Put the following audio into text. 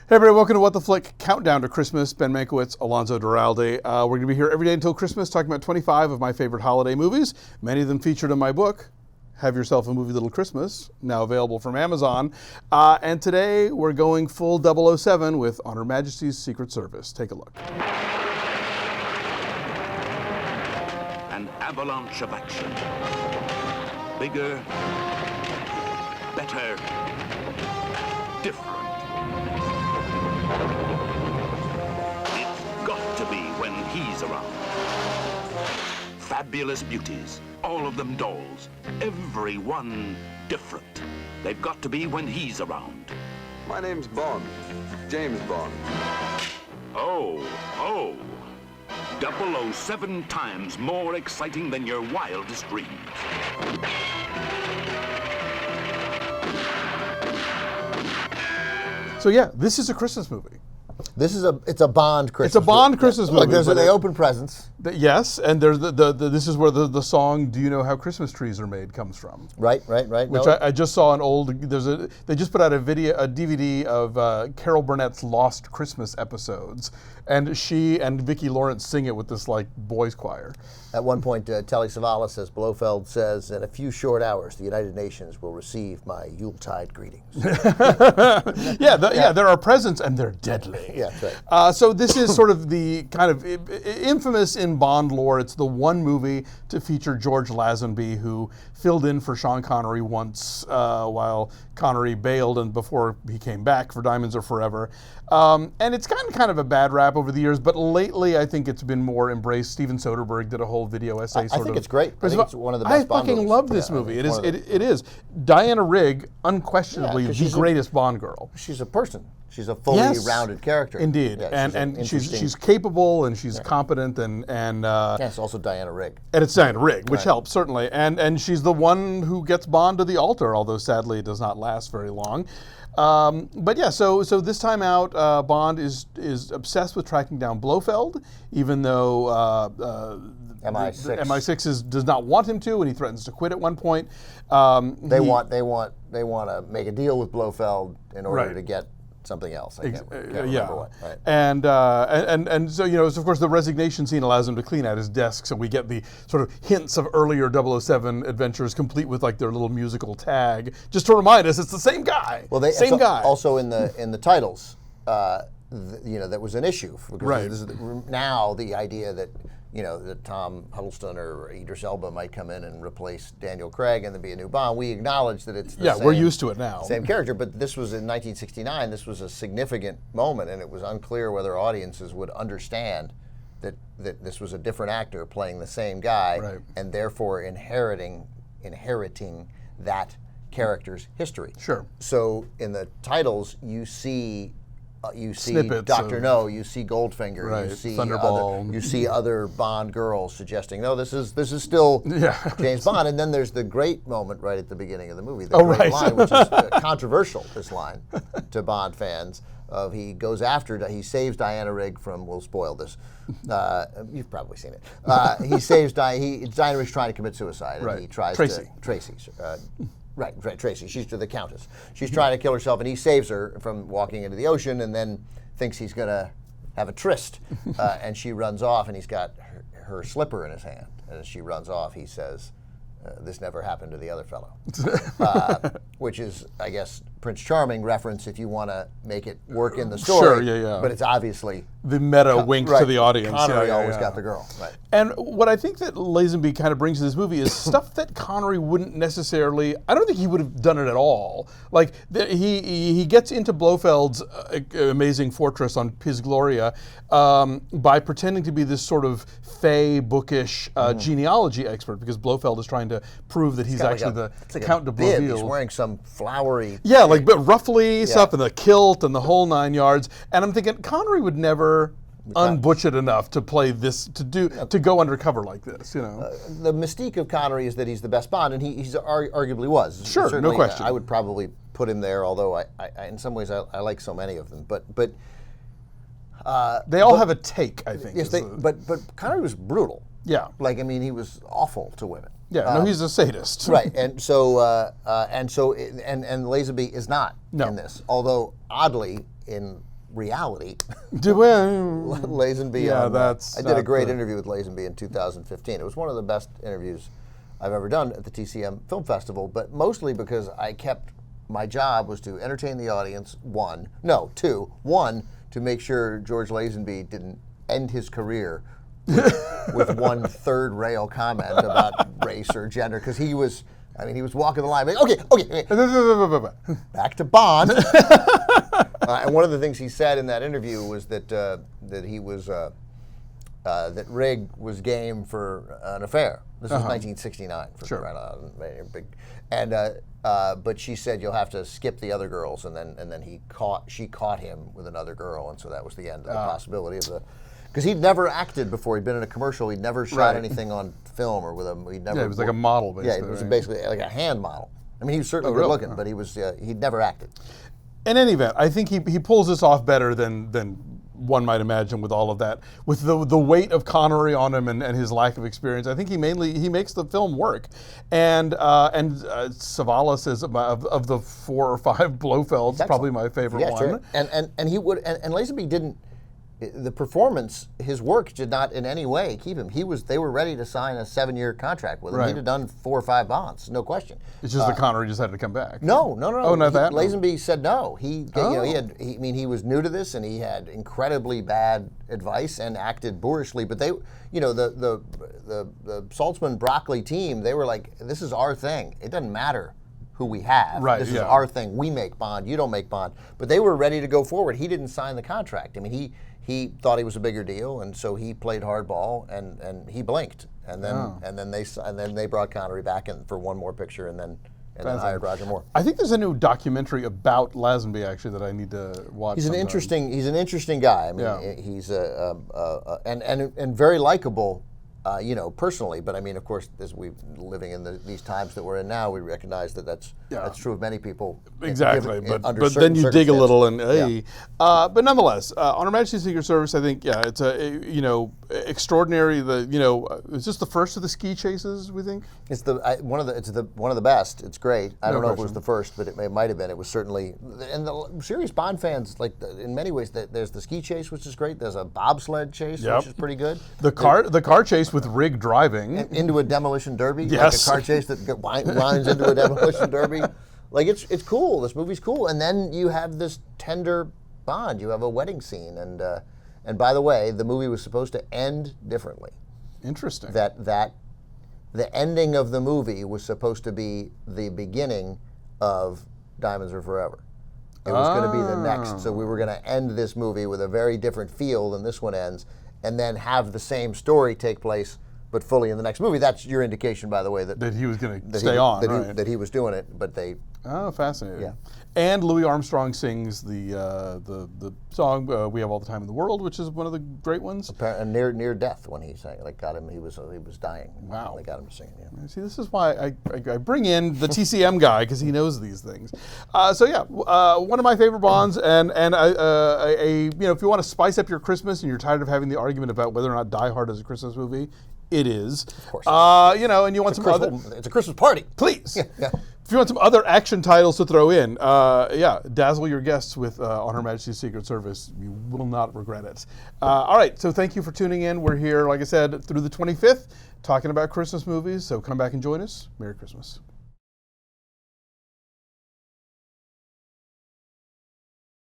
Hey everybody, welcome to What the Flick, Countdown to Christmas. Ben Mankiewicz, Alonso Duralde. We're going to be here every day until Christmas talking about 25 of my favorite holiday movies, many of them featured in my book, Have Yourself a Movie Little Christmas, now available from Amazon. And today we're going full 007 with On Her Majesty's Secret Service. Take a look. An avalanche of action. Bigger, better, different. It's got to be when he's around. Fabulous beauties, all of them dolls, every one different. They've got to be when he's around. My name's Bond, James Bond. Oh. 007 times more exciting than your wildest dreams. So yeah, this is a Christmas movie. It's a Bond Christmas. It's a Bond Christmas movie. Look, they open presents. Yes, and there's this is where the song "Do You Know How Christmas Trees Are Made" comes from. Right. Which I just saw an old. They just put out a DVD of Carol Burnett's Lost Christmas episodes, and she and Vicki Lawrence sing it with this like boys choir. At one point, Telly Savalas, as Blofeld says, in a few short hours, the United Nations will receive my Yuletide greetings. There are presents and they're deadly. Yeah, that's right. So this is sort of the kind of infamous in Bond lore. It's the one movie to feature George Lazenby, who filled in for Sean Connery once while Connery bailed and before he came back for Diamonds Are Forever. And it's gotten kind of a bad rap over the years, but lately I think it's been more embraced. Steven Soderbergh did a whole video essay. I think it's great. I think it's one of the best Bond movies. I fucking love this movie. It is. Diana Rigg, unquestionably the greatest Bond girl. She's a person. She's a fully rounded character. Indeed, and she's capable and she's competent and it's also Diana Rigg. And it's Diana Rigg, which helps certainly. And she's the one who gets Bond to the altar, although sadly it does not last very long. But yeah, so this time out, Bond is obsessed with tracking down Blofeld, even though MI6 does not want him to, and he threatens to quit at one point. They want to make a deal with Blofeld in order to get something else. I can't remember what. Right. And so, so of course the resignation scene allows him to clean out his desk, so we get the sort of hints of earlier 007 adventures, complete with like their little musical tag, just to remind us it's the same guy. Well, same guy. Also in the titles, that was an issue because this is now the idea that that Tom Hiddleston or Idris Elba might come in and replace Daniel Craig and then be a new Bond. We acknowledge that it's the same, we're used to it now. Same character, but this was in 1969. This was a significant moment, and it was unclear whether audiences would understand that this was a different actor playing the same guy, and therefore inheriting that character's history. Sure. So in the titles, you see Snippets Dr. No, you see Goldfinger, you see Thunderball, you see other Bond girls suggesting, no, this is still James Bond. And then there's the great moment right at the beginning of the movie, the great line, which is controversial, this line, to Bond fans. He saves Diana Rigg from, we'll spoil this, you've probably seen it. Diana Rigg's trying to commit suicide, and he tries Tracy. Right, Tracy. She's the Countess. She's trying to kill herself, and he saves her from walking into the ocean, and then thinks he's going to have a tryst, and she runs off, and he's got her slipper in his hand. And as she runs off, he says, "This never happened to the other fellow," which is, I guess, Prince Charming reference if you want to make it work in the story. Sure, But it's obviously the meta wink to the audience. Connery always got the girl. Right. And what I think that Lazenby kind of brings to this movie is stuff that Connery wouldn't necessarily. I don't think he would have done it at all. Like he gets into Blofeld's amazing fortress on Piz Gloria by pretending to be this sort of fey, bookish genealogy expert, because Blofeld is trying to prove that he's actually the Count de Blofeld. He's wearing some flowery. Yeah, but ruffly stuff and the kilt and the whole 9 yards. And I'm thinking Connery would never unbutch it enough to play this, to go undercover like this, The mystique of Connery is that he's the best Bond, and he's arguably was. Sure, certainly, no question. I would probably put him there, although I in some ways I like so many of them. But they all have a take, I think. Yes, but Connery was brutal. Yeah. He was awful to women. Yeah, no, he's a sadist. Right, and Lazenby is not in this. Although oddly, in reality. Lazenby. Yeah, I did a great interview with Lazenby in 2015. It was one of the best interviews I've ever done at the TCM Film Festival, but mostly because my job was to entertain the audience, one, to make sure George Lazenby didn't end his career with one third rail comment about race or gender, because he was walking the line. Like, okay, back to Bond. And one of the things he said in that interview was that that Rigg was game for an affair. This was 1969. For sure. Right on, big, and but she said you'll have to skip the other girls, and then she caught him with another girl, and so that was the end of the possibility of the. Because he'd never acted before. He'd been in a commercial. He'd never shot anything on film or with him. He'd never. Yeah, it was like a model, basically. Yeah, it was basically like a hand model. I mean, he was certainly good looking, but he'd never acted. In any event, I think he pulls this off better than one might imagine with all of that, with the weight of Connery on him and his lack of experience. I think he makes the film work, and Savalas is of the 4 or 5 Blofelds probably my favorite one. Sure. And Lazenby didn't. The performance, his work did not in any way keep him. They were ready to sign a 7-year contract with him. Right. He'd have done 4 or 5 Bonds, no question. It's just that Connery decided to come back. No. Oh, not that. Lazenby said no. He was new to this, and he had incredibly bad advice and acted boorishly. But the Saltzman Broccoli team, they were like, "This is our thing. It doesn't matter who we have. Right, this is our thing. We make Bond. You don't make Bond." But they were ready to go forward. He didn't sign the contract. I mean, he thought he was a bigger deal, and so he played hardball, and he blinked, and then they brought Connery back in for one more picture, and then hired Roger Moore. I think there's a new documentary about Lazenby actually that I need to watch. He's an interesting guy. I mean, he's and very likable. Personally, but I mean, of course, as we're living in these times that we're in now, we recognize that that's true of many people. Exactly, but then you dig a little and but nonetheless, on Her Majesty's Secret Service, I think it's extraordinary. Is this the first of the ski chases? We think it's one of the best. It's great. I don't know if it was the first, but it might have been. It was certainly. And the serious Bond fans in many ways. There's the ski chase, which is great. There's a bobsled chase, which is pretty good. The car chase with Rigg driving into a demolition derby, yes, like a car chase that winds into a demolition derby. Like it's cool. This movie's cool, and then you have this tender Bond. You have a wedding scene, and by the way, the movie was supposed to end differently. Interesting. That the ending of the movie was supposed to be the beginning of Diamonds Are Forever. It was going to be the next. So we were going to end this movie with a very different feel than this one ends, and then have the same story take place, but fully in the next movie. That's your indication, by the way, that he was going to stay on, that he was doing it, but they. Oh, fascinating. Yeah. And Louis Armstrong sings the song "We Have All the Time in the World," which is one of the great ones. Near death when he sang, got him. He was dying. Wow. They got him to sing. Yeah. See, this is why I bring in the TCM guy, because he knows these things. One of my favorite Bonds, and if you want to spice up your Christmas and you're tired of having the argument about whether or not Die Hard is a Christmas movie, it is. Of course. And you want it's a Christmas party. Please. Yeah. If you want some other action titles to throw in, dazzle your guests with On Her Majesty's Secret Service. You will not regret it. All right, so thank you for tuning in. We're here, like I said, through the 25th, talking about Christmas movies. So come back and join us. Merry Christmas.